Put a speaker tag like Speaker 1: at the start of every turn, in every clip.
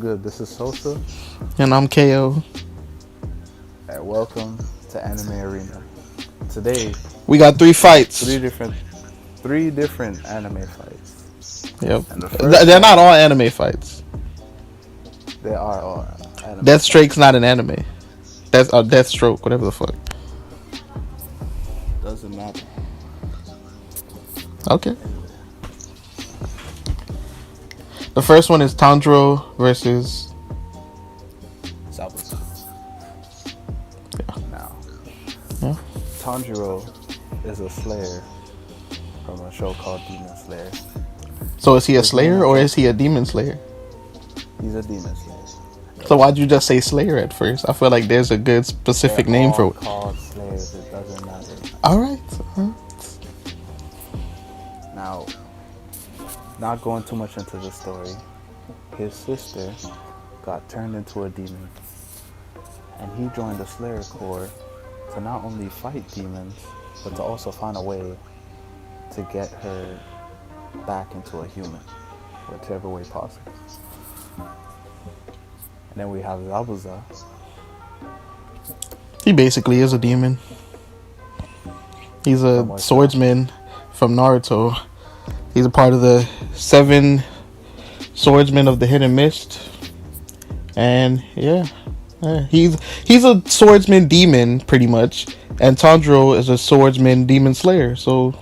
Speaker 1: good? This is Sosa,
Speaker 2: And I'm KO.
Speaker 1: and welcome to Anime Arena. Today,
Speaker 2: We got three
Speaker 1: three
Speaker 2: fights.
Speaker 1: different, three different anime fights,
Speaker 2: Yep.
Speaker 1: and the first
Speaker 2: They're not
Speaker 1: one,
Speaker 2: all anime fights.
Speaker 1: they are all anime
Speaker 2: Deathstrake's
Speaker 1: fights.
Speaker 2: not an anime. That's Deathstroke, whatever the fuck.
Speaker 1: Doesn't matter.
Speaker 2: Okay. The first one is Tanjiro versus.
Speaker 1: Zabuza. Now,
Speaker 2: Yeah.
Speaker 1: Tanjiro is a slayer from a show called Demon Slayer.
Speaker 2: So is he a Slayer or is he a Demon Slayer?
Speaker 1: He's a demon slayer.
Speaker 2: So why'd you just say Slayer at first? I feel like there's a good specific
Speaker 1: They're
Speaker 2: name
Speaker 1: all
Speaker 2: for it.
Speaker 1: called slayers. It doesn't matter.
Speaker 2: Alright.
Speaker 1: Now, not going too much into the story, his sister got turned into a demon, and he joined the Slayer Corps to not only fight demons, but to also find a way to get her back into a human, whichever way possible. And then we have Zabuza.
Speaker 2: He basically is a demon. He's a
Speaker 1: Somewhat so.
Speaker 2: swordsman from Naruto. He's a part of the 7 swordsmen of the Hidden Mist. And yeah, he's a swordsman demon pretty much. And Tanjiro is a swordsman demon slayer. So,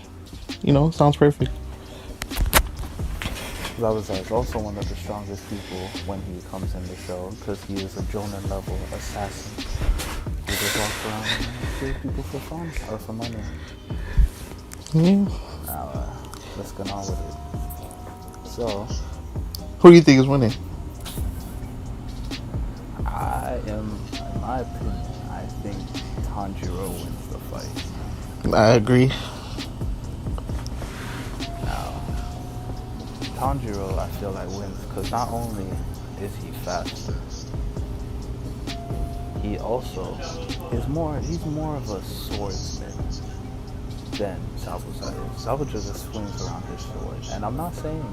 Speaker 2: sounds perfect.
Speaker 1: Zabuza is also one of the strongest people when he comes in the show, because he is a Jonin level assassin. He just walks around and kills people for fun or for money.
Speaker 2: Yeah.
Speaker 1: Now, let's get on with it. So,
Speaker 2: Who do you think is winning?
Speaker 1: in my opinion, I think Tanjiro wins the fight.
Speaker 2: I agree.
Speaker 1: Now, Tanjiro, I feel like wins because not only is he faster, he also he's more of a swordsman than Zabuza is. Zabuza just swings around his sword, and I'm not saying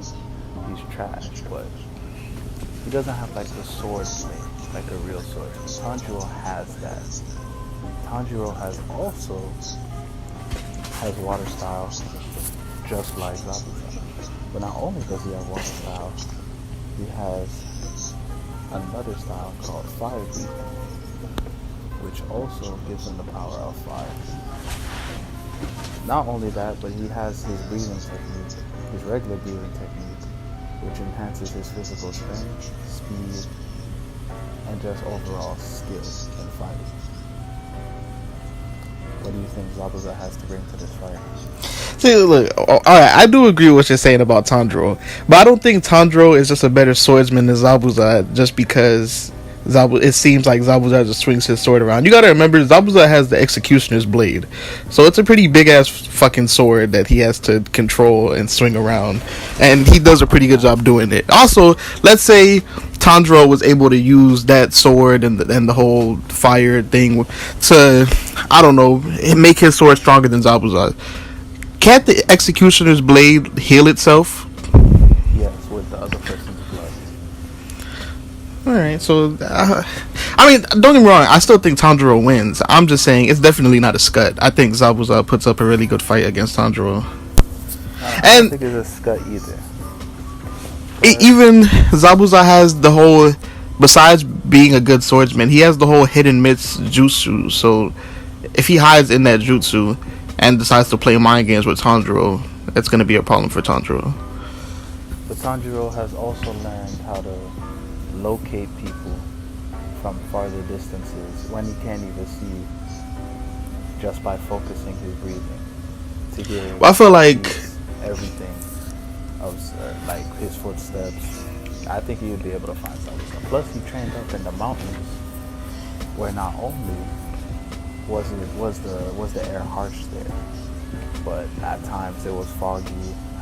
Speaker 1: he's trash, but he doesn't have like the swordplay like a real swordsman. Tanjiro has that. Tanjiro has water style, just like Zabuza. But not only does he have water style, he has another style called fire breathing, which also gives him the power of fire. Not only that, but he has his breathing technique, his regular breathing technique, which enhances his physical strength, speed, and just overall skill in fighting. What do you think Zabuza has to bring to this fight?
Speaker 2: See, look, alright, I do agree with what you're saying about Tanjiro, but I don't think Tanjiro is just a better swordsman than Zabuza just because it seems like Zabuza just swings his sword around. You gotta remember, Zabuza has the Executioner's Blade, so it's a pretty big ass fucking sword that he has to control and swing around, and he does a pretty good job doing it. Also, let's say Tanjiro was able to use that sword and the whole fire thing to, I don't know, make his sword stronger than Zabuza. Can't the Executioner's Blade heal itself?
Speaker 1: Yes, with the other person's blood.
Speaker 2: Alright, so, I mean, don't get me wrong, I still think Tanjiro wins. I'm just saying, it's definitely not a scut. I think Zabuza puts up a really good fight against Tanjiro.
Speaker 1: I don't think it's a scut either.
Speaker 2: Even Zabuza has the whole, besides being a good swordsman, he has the whole hidden myths jutsu. So if he hides in that jutsu and decides to play mind games with Tanjiro, it's going to be a problem for Tanjiro.
Speaker 1: But Tanjiro has also learned how to locate people from farther distances when he can't even see, just by focusing his breathing to hear.
Speaker 2: I feel like
Speaker 1: everything of like his footsteps. I think he would be able to find something. Plus, he trained up in the mountains, where not only was the air harsh there, but at times it was foggy,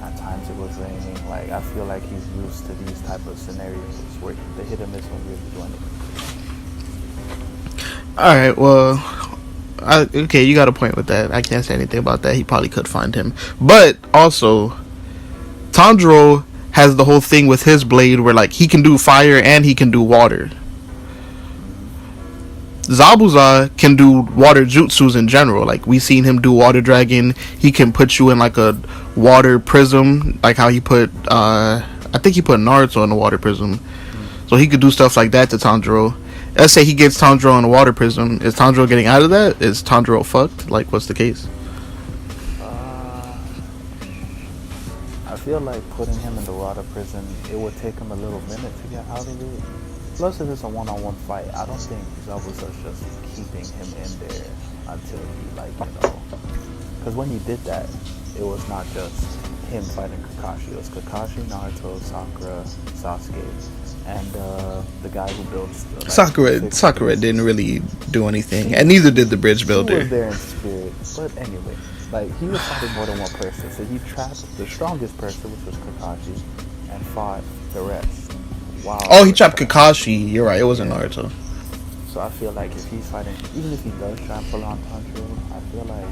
Speaker 1: at times it was raining. Like, I feel like he's used to these type of scenarios where the hit and miss won't really do anything.
Speaker 2: Alright, well, okay, you got a point with that. I can't say anything about that. He probably could find him. But also, Tanjiro has the whole thing with his blade where like he can do fire and he can do water. Zabuza can do water jutsus in general. Like we seen him do water dragon. He can put you in like a water prism, like how he put I think he put Naruto in the water prism. So he could do stuff like that to Tanjiro. Let's say he gets Tanjiro in the water prism. Is Tanjiro getting out of that? Is Tanjiro fucked? Like what's the case?
Speaker 1: I feel like putting him in the water prison, it would take him a little minute to get out of it. Plus, if it's a one-on-one fight, I don't think Zabuza's just keeping him in there until he, like, you know. Because when he did that, it was not just him fighting Kakashi. It was Kakashi, Naruto, Sakura, Sasuke, and the guy who builds the, like,
Speaker 2: Sakura didn't really do anything, and neither did the bridge builder.
Speaker 1: He was there in spirit, but anyway, like he was fighting more than one person, so he trapped the strongest person, which was Kakashi, and fought the rest. Wow.
Speaker 2: Oh, he trapped Kakashi. You're right. It wasn't Naruto.
Speaker 1: So I feel like if he's fighting, even if he does try and pull on Tanjiro, I feel like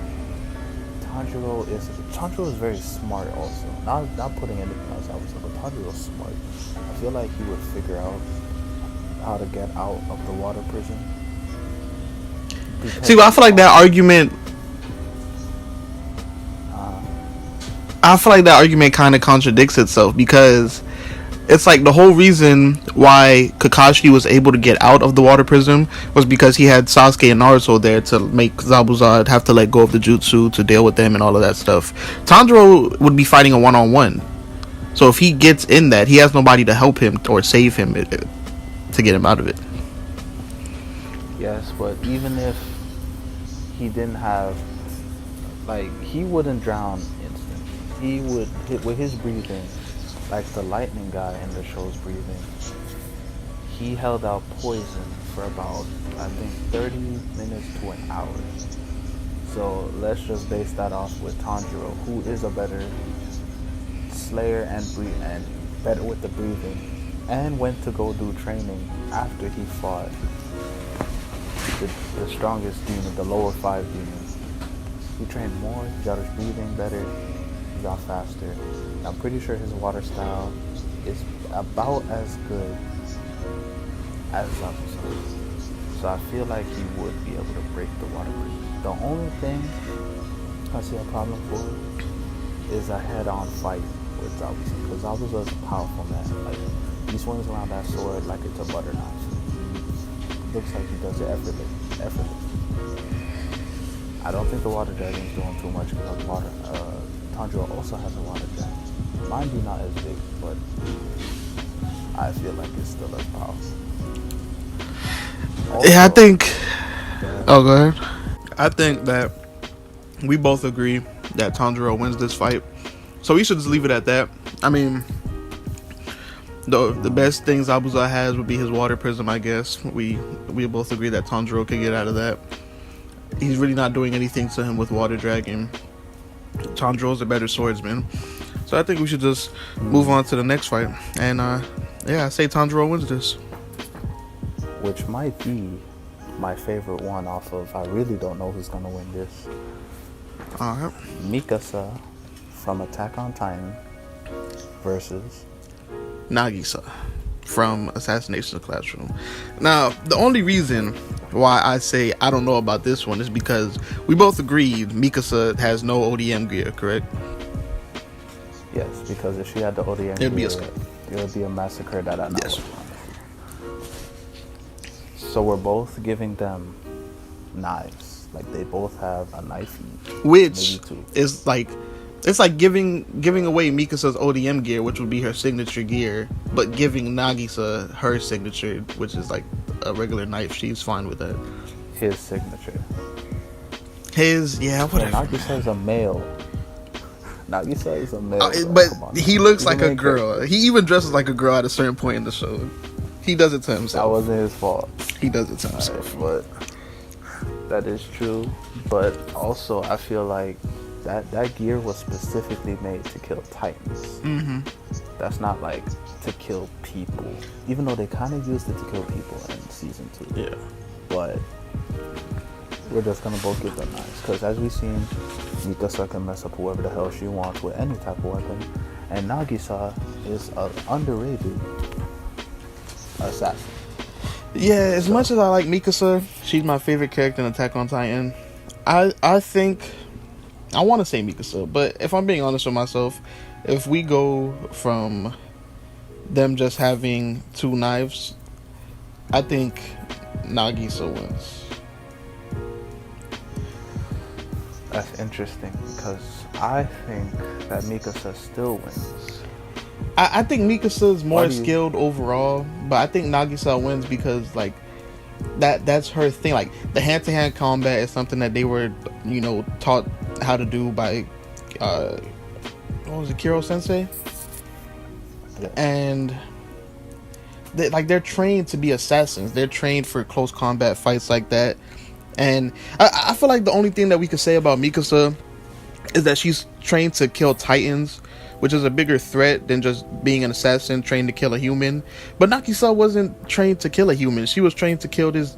Speaker 1: Tanjiro is very smart also. Not putting anything else out, but Tanjiro is smart. I feel like he would figure out how to get out of the water prison.
Speaker 2: See, but I feel like that argument. I feel like that argument kind of contradicts itself, because it's like the whole reason why Kakashi was able to get out of the water prison was because he had Sasuke and Naruto there to make Zabuza have to let go of the jutsu to deal with them and all of that stuff. Tanjiro would be fighting a one-on-one. So if he gets in that, he has nobody to help him or save him to get him out of it.
Speaker 1: Yes, but even if he didn't have, like, he wouldn't drown instantly. He would hit with his breathing, like the lightning guy in the show's breathing. He held out poison for about, I think, 30 minutes to an hour. So let's just base that off with Tanjiro, who is a better slayer and better with the breathing, and went to go do training after he fought the strongest demon, the lower 5 demons. He trained more, he got his breathing better, he got faster. I'm pretty sure his water style is about as good as Zabuza. So I feel like he would be able to break the water prison. The only thing I see a problem for is a head-on fight with Zabuza, because Zabuza is a powerful man. Like, he swings around that sword like it's a butter knife. Looks like he does it effortlessly. I don't think the water dragon is doing too much because Tanjiro also has a water dragon. Mine be not as big, but I feel like it's still as powerful. Also,
Speaker 2: yeah, I think. Oh, go ahead. I think that we both agree that Tanjiro wins this fight, so we should just leave it at that. I mean, the best thing Zabuza has would be his water prism, I guess. We both agree that Tanjiro can get out of that. He's really not doing anything to him with water dragon. Tanjiro's a better swordsman, so I think we should just move on to the next fight. And yeah, I say Tanjiro wins this,
Speaker 1: which might be my favorite one off of, I really don't know who's gonna win this.
Speaker 2: Alright.
Speaker 1: Mikasa from Attack on Titan versus
Speaker 2: Nagisa from Assassination Classroom. Now, the only reason why I say I don't know about this one is because we both agreed Mikasa has no ODM gear, correct?
Speaker 1: Yes, because if she had the ODM
Speaker 2: It'd
Speaker 1: gear,
Speaker 2: be
Speaker 1: it would be a massacre that I know.
Speaker 2: Yes.
Speaker 1: So we're both giving them knives. Like, they both have a knife each.
Speaker 2: Which is like, it's like giving away Mikasa's ODM gear, which would be her signature gear, but giving Nagisa her signature, which is like a regular knife. She's fine with that.
Speaker 1: His signature.
Speaker 2: Yeah, whatever.
Speaker 1: Yeah, Nagisa is a male. Nagisa is a male.
Speaker 2: But he looks like a girl. He even dresses like a girl at a certain point in the show. He does it to himself.
Speaker 1: That wasn't his fault.
Speaker 2: He does it to himself.
Speaker 1: Right, but that is true. But also, I feel like that gear was specifically made to kill Titans.
Speaker 2: Mm-hmm.
Speaker 1: That's not like to kill people. Even though they kind of used it to kill people in season 2.
Speaker 2: Yeah.
Speaker 1: But we're just gonna both give them knives, because as we've seen, Mikasa can mess up whoever the hell she wants with any type of weapon, And Nagisa is an underrated assassin.
Speaker 2: Yeah, as
Speaker 1: So
Speaker 2: much as I like Mikasa, she's my favorite character in Attack on Titan. I think I want to say Mikasa, but if I'm being honest with myself, if we go from them just having two knives, I think Nagisa wins.
Speaker 1: that's interesting because I think that Mikasa still wins.
Speaker 2: I think Mikasa is
Speaker 1: Why
Speaker 2: more
Speaker 1: do you?
Speaker 2: skilled overall, but I think Nagisa wins because like that's her thing. Like the hand to hand combat is something that they were, taught how to do by uh what was it, Kiro Sensei?
Speaker 1: Yes.
Speaker 2: And they're trained to be assassins. They're trained for close combat fights like that. And I feel like the only thing that we could say about Mikasa is that she's trained to kill titans, which is a bigger threat than just being an assassin trained to kill a human. But Nagisa wasn't trained to kill a human. She was trained to kill this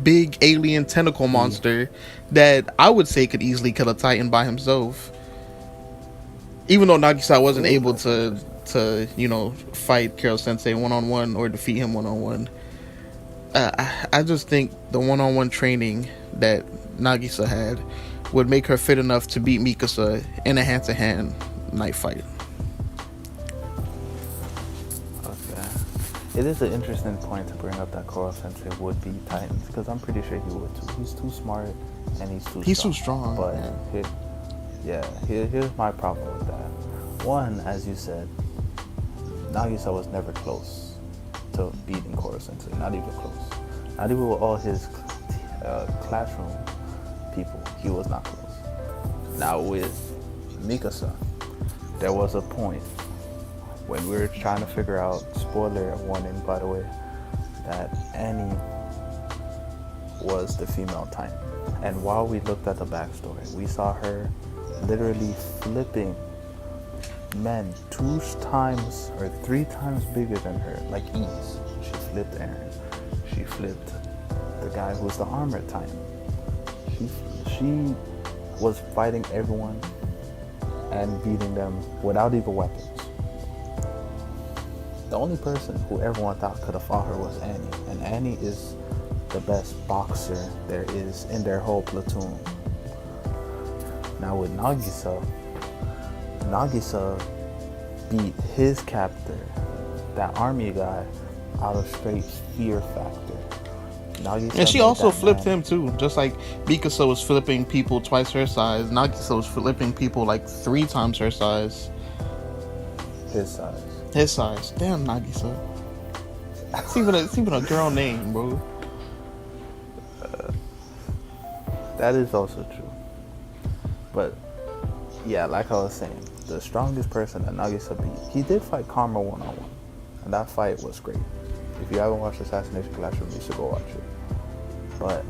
Speaker 2: big alien tentacle monster that I would say could easily kill a titan by himself. Even though Nagisa wasn't
Speaker 1: Ooh,
Speaker 2: able
Speaker 1: that's
Speaker 2: to
Speaker 1: interesting.
Speaker 2: fight Kiro Sensei one on one or defeat him one on one. I just think the one on one training that Nagisa had would make her fit enough to beat Mikasa in a hand to hand knife fight.
Speaker 1: Okay. It is an interesting point to bring up that Koro Sensei would beat Titans because I'm pretty sure he would too. He's too smart and he's too
Speaker 2: He's
Speaker 1: strong.
Speaker 2: too strong.
Speaker 1: But
Speaker 2: Man.
Speaker 1: here's my problem with that. One, as you said, Nagisa was never close to beating Koro Sensei. Not even close. Not even with all his classroom people. He was not close. Now with Mikasa, there was a point when we were trying to figure out, spoiler warning by the way, that Annie was the female Titan. And while we looked at the backstory, we saw her literally flipping men 2 times or 3 times bigger than her, like ease. She flipped Eren. She flipped the guy who's the armored Titan. She was fighting everyone and beating them without even weapons. The only person who everyone thought could have fought her was Annie, and Annie is the best boxer there is in their whole platoon. Now with Nagisa beat his captor, that army guy, out of straight fear factor. Nagisa
Speaker 2: And she
Speaker 1: made
Speaker 2: also
Speaker 1: that
Speaker 2: flipped
Speaker 1: man
Speaker 2: him too. Just like Mikasa was flipping people twice her size, Nagisa was flipping people like 3 times her size.
Speaker 1: his size.
Speaker 2: His size. Damn, Nagisa. It's even a girl name, bro.
Speaker 1: That is also true. But yeah, like I was saying, the strongest person that Nagisa beat, he did fight Karma one-on-one. And that fight was great. If you haven't watched Assassination Classroom, you should go watch it. But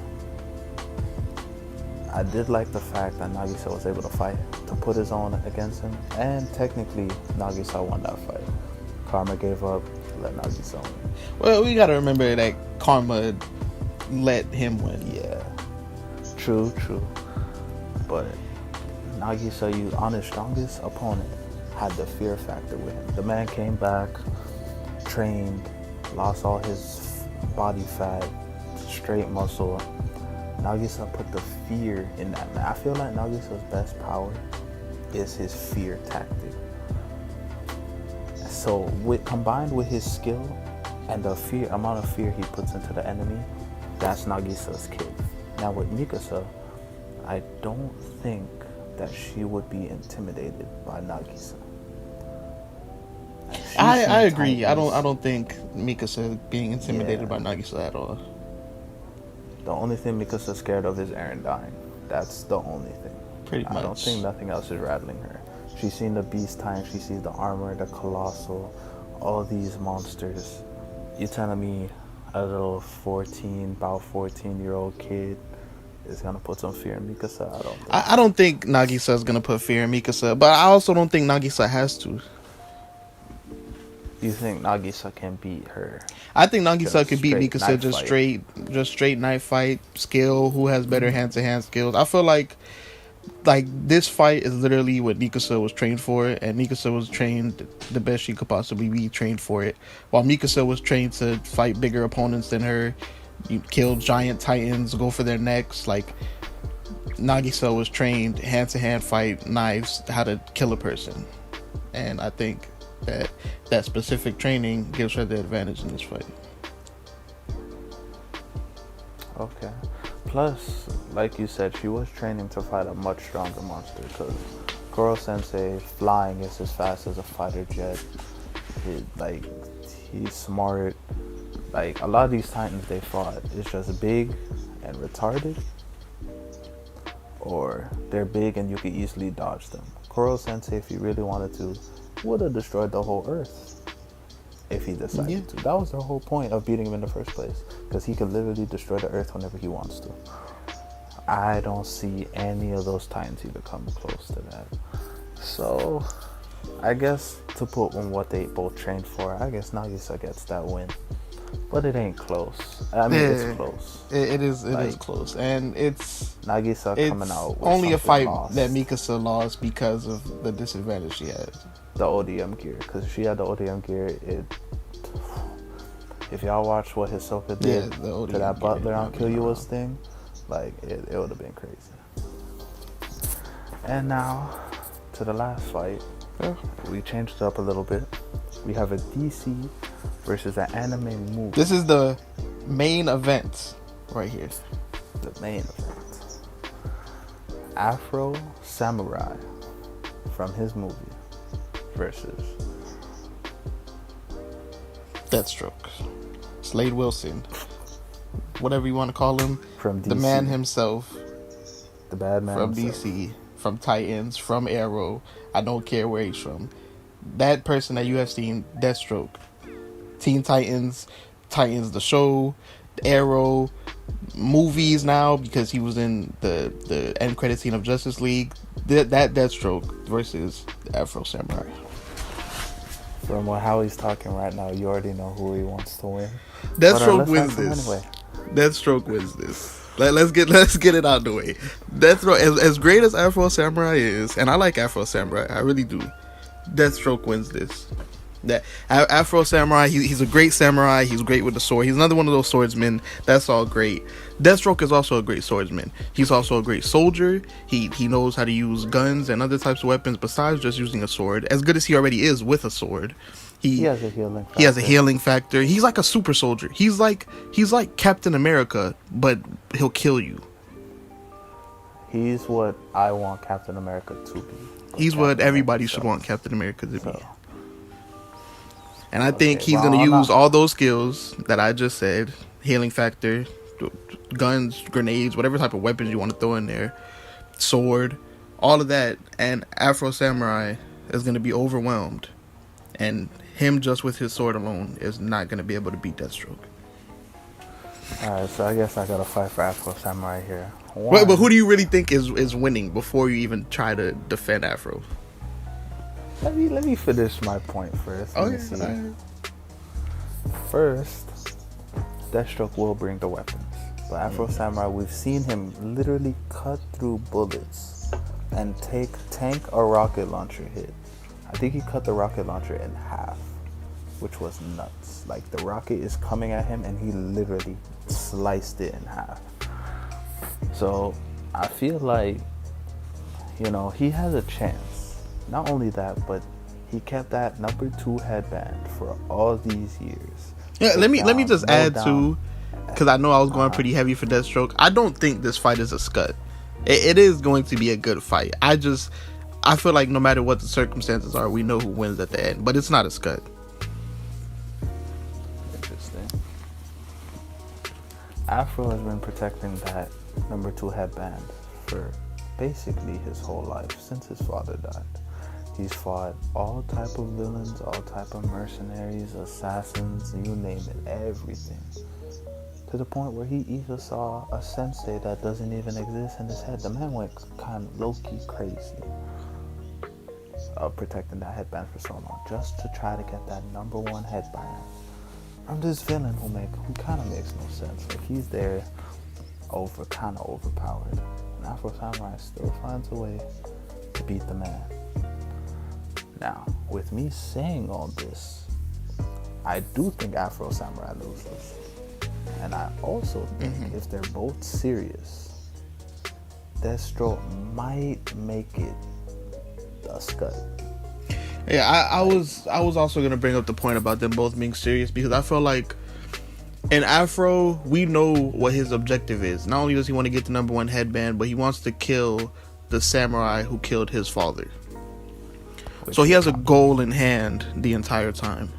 Speaker 1: I did like the fact that Nagisa was able to fight, to put his own against him. And technically, Nagisa won that fight. Karma gave up, let Nagisa win.
Speaker 2: Well, we gotta remember that Karma let him win.
Speaker 1: Yeah, true. But Nagisa, you on his strongest opponent, had the fear factor with him. The man came back, trained, lost all his body fat, straight muscle. Nagisa put the fear in that man. I feel like Nagisa's best power is his fear tactic. So combined with his skill and the amount of fear he puts into the enemy, that's Nagisa's kill. Now with Mikasa, I don't think that she would be intimidated by Nagisa.
Speaker 2: I agree. I don't think Mikasa being intimidated by Nagisa at all.
Speaker 1: The only thing Mikasa's scared of is Eren dying. That's the only thing.
Speaker 2: Pretty much.
Speaker 1: I don't think nothing else is rattling her. She's seen the beast time, she sees the armor, the colossal, all these monsters. You telling me a little about 14-year-old kid is gonna put some fear in Mikasa?
Speaker 2: I don't think Nagisa is gonna put fear in Mikasa, but I also don't think Nagisa has to.
Speaker 1: You think Nagisa can beat her?
Speaker 2: I think Nagisa
Speaker 1: Just
Speaker 2: could beat
Speaker 1: straight
Speaker 2: Mikasa
Speaker 1: knife
Speaker 2: just straight knife fight skill. Who has better hand to hand skills? I feel like like this fight is literally what Mikasa was trained for, and Mikasa was trained the best she could possibly be trained for it. While Mikasa was trained to fight bigger opponents than her, you kill giant titans, go for their necks. Like Nagisa was trained hand to hand fight knives, how to kill a person, and I think that that specific training gives her the advantage in this fight.
Speaker 1: Okay. Plus, like you said, she was training to fight a much stronger monster because Goro Sensei flying is as fast as a fighter jet. He's smart. Like, a lot of these titans they fought is just big and retarded, or they're big and you could easily dodge them. Goro Sensei, if he really wanted to, would have destroyed the whole earth if he decided to. That was the whole point of beating him in the first place, because he could literally destroy the earth whenever he wants to. I don't see any of those titans even come close to that. So I guess to put on what they both trained for, I guess Nagisa gets that win, but it ain't close. I mean, it's close.
Speaker 2: It is close, and it's
Speaker 1: Nagisa coming out with
Speaker 2: only a fight
Speaker 1: lost.
Speaker 2: that Mikasa lost because of the disadvantage she had.
Speaker 1: The ODM gear, because if she had the ODM gear, if y'all watch what Hisoka did to that butler on Killua thing, like it would have been crazy. And now to the last fight. We changed it up a little bit. We have a DC versus an anime movie.
Speaker 2: This is the main event right here.
Speaker 1: The main event. Afro Samurai from his movie versus
Speaker 2: Deathstroke, Slade Wilson, whatever you want to call him,
Speaker 1: from DC.
Speaker 2: The man himself,
Speaker 1: the bad man
Speaker 2: from
Speaker 1: himself.
Speaker 2: DC, from Titans, from Arrow. I don't care where he's from. That person that you have seen, Deathstroke, Teen Titans, Titans the show, Arrow, movies now because he was in the end credit scene of Justice League. That Deathstroke versus Afro Samurai.
Speaker 1: From how he's talking right now, you already know who he wants to win.
Speaker 2: Deathstroke wins this. Anyway. Deathstroke wins this. Let's get it out of the way. Deathstroke, as great as Afro Samurai is, and I like Afro Samurai, I really do. Deathstroke wins this. That Afro Samurai, he's a great samurai. He's great with the sword. He's another one of those swordsmen. That's all great. Deathstroke is also a great swordsman. He's also a great soldier. He knows how to use guns and other types of weapons besides just using a sword. As good as he already is with a sword, he
Speaker 1: has a healing factor.
Speaker 2: He has a healing factor. He's like a super soldier. He's like Captain America, but he'll kill you.
Speaker 1: He's what I want Captain America to be.
Speaker 2: He's what everybody should want Captain America to be. And I think he's going to use all those skills that I just said, healing factor, guns, grenades, whatever type of weapons you want to throw in there, sword, all of that. And Afro Samurai is going to be overwhelmed. And him just with his sword alone is not going to be able to beat Deathstroke.
Speaker 1: Alright, so I guess I got to fight for Afro Samurai here.
Speaker 2: But who do you really think is winning before you even try to defend Afro?
Speaker 1: Let me finish my point first.
Speaker 2: Okay.
Speaker 1: First, Deathstroke will bring the weapons. But Afro Samurai, we've seen him literally cut through bullets and tank a rocket launcher hit. I think he cut the rocket launcher in half, which was nuts. Like, the rocket is coming at him and he literally sliced it in half. So I feel like, he has a chance. Not only that, but he kept that number 2 headband for all these years.
Speaker 2: Yeah, let me just add to, because I know I was going pretty heavy for Deathstroke. I don't think this fight is a scut. It is going to be a good fight. I feel like no matter what the circumstances are, we know who wins at the end. But it's not a scut.
Speaker 1: Interesting. Afro has been protecting that number 2 headband for basically his whole life, since his father died. He's fought all type of villains, all type of mercenaries, assassins, you name it, everything. To the point where he even saw a sensei that doesn't even exist in his head. The man went kind of low-key crazy protecting that headband for so long, just to try to get that number 1 headband from this villain who kind of makes no sense. Like, he's there kind of overpowered. Afro Samurai still finds a way to beat the man. Now, with me saying all this, I do think Afro Samurai loses. And I also think if they're both serious, Deathstroke might make it a scud.
Speaker 2: Yeah, I was also gonna bring up the point about them both being serious, because I feel like in Afro, we know what his objective is. Not only does he want to get the number 1 headband, but he wants to kill the samurai who killed his father. So he has a goal in hand the entire time.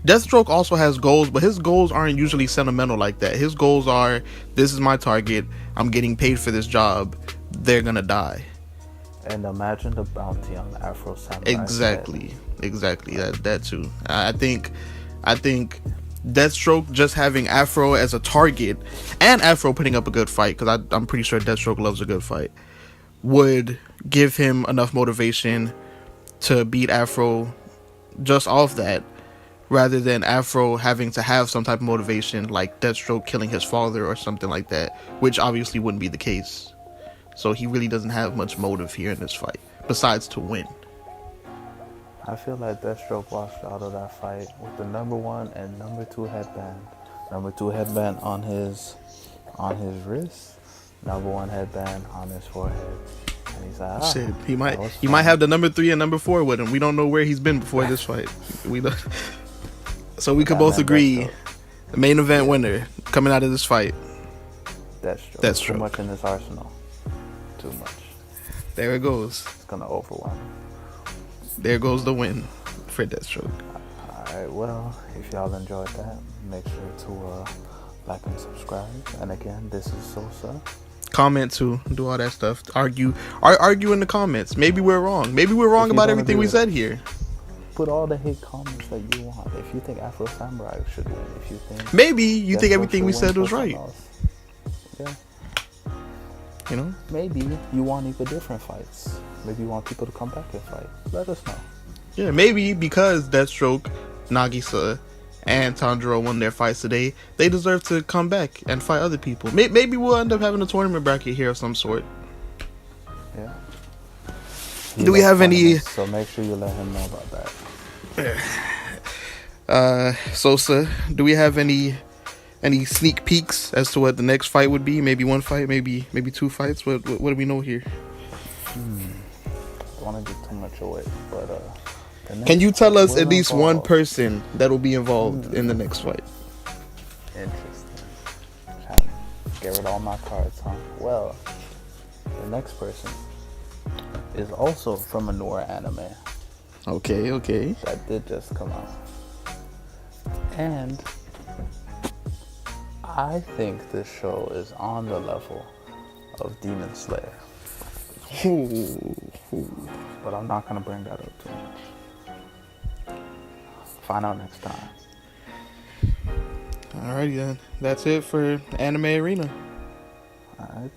Speaker 2: Deathstroke also has goals, but his goals aren't usually sentimental like that. His goals are, this is my target, I'm getting paid for this job, they're gonna die.
Speaker 1: And imagine the bounty on Afro Samurai.
Speaker 2: Exactly. That too. I think Deathstroke just having Afro as a target, and Afro putting up a good fight, because I'm pretty sure Deathstroke loves a good fight, would give him enough motivation to beat Afro just off that, rather than Afro having to have some type of motivation like Deathstroke killing his father or something like that, which obviously wouldn't be the case. So he really doesn't have much motive here in this fight besides to win.
Speaker 1: I feel like Deathstroke walked out of that fight with the number 1 and number 2 headband. Number 2 headband on his wrist. Number 1 headband on his forehead. And he's like,
Speaker 2: shit, he might have the number 3 and number 4 with him. We don't know where he's been before this fight. We don't. So we could both agree, the main event winner coming out of this fight,
Speaker 1: Deathstroke. Too much in this arsenal. Too much.
Speaker 2: There it goes.
Speaker 1: It's gonna overwhelm.
Speaker 2: There goes the win for Deathstroke.
Speaker 1: Alright, well, if y'all enjoyed that, make sure to like and subscribe. And again, this is Sosa.
Speaker 2: Comment too, do all that stuff. Argue in the comments. Maybe we're wrong. Maybe we're wrong about everything we said here.
Speaker 1: Put all the hate comments that you want. If you think Afro Samurai should win, if you think
Speaker 2: maybe you think everything we said was right.
Speaker 1: Yeah.
Speaker 2: You know?
Speaker 1: Maybe you want even different fights. Maybe you want people to come back and fight. Let us know.
Speaker 2: Yeah, maybe because Deathstroke, Nagisa, and Tanjiro won their fights today, they deserve to come back and fight other people. Maybe we'll end up having a tournament bracket here of some sort.
Speaker 1: Yeah.
Speaker 2: Do we have any?
Speaker 1: So make sure you let him know about that.
Speaker 2: Sosa, do we have any sneak peeks as to what the next fight would be? Maybe 1 fight, maybe 2 fights. What do we know here?
Speaker 1: Don't want to give too much away, but
Speaker 2: can you tell us at least one person that will be involved in the next fight?
Speaker 1: Interesting. Trying to get rid of all my cards, huh? Well, the next person is also from a newer anime.
Speaker 2: Okay.
Speaker 1: That did just come out. And I think this show is on the level of Demon Slayer. But I'm not going to bring that up too much. Find out next time.
Speaker 2: Alrighty then. That's it for Anime Arena.
Speaker 1: Alright.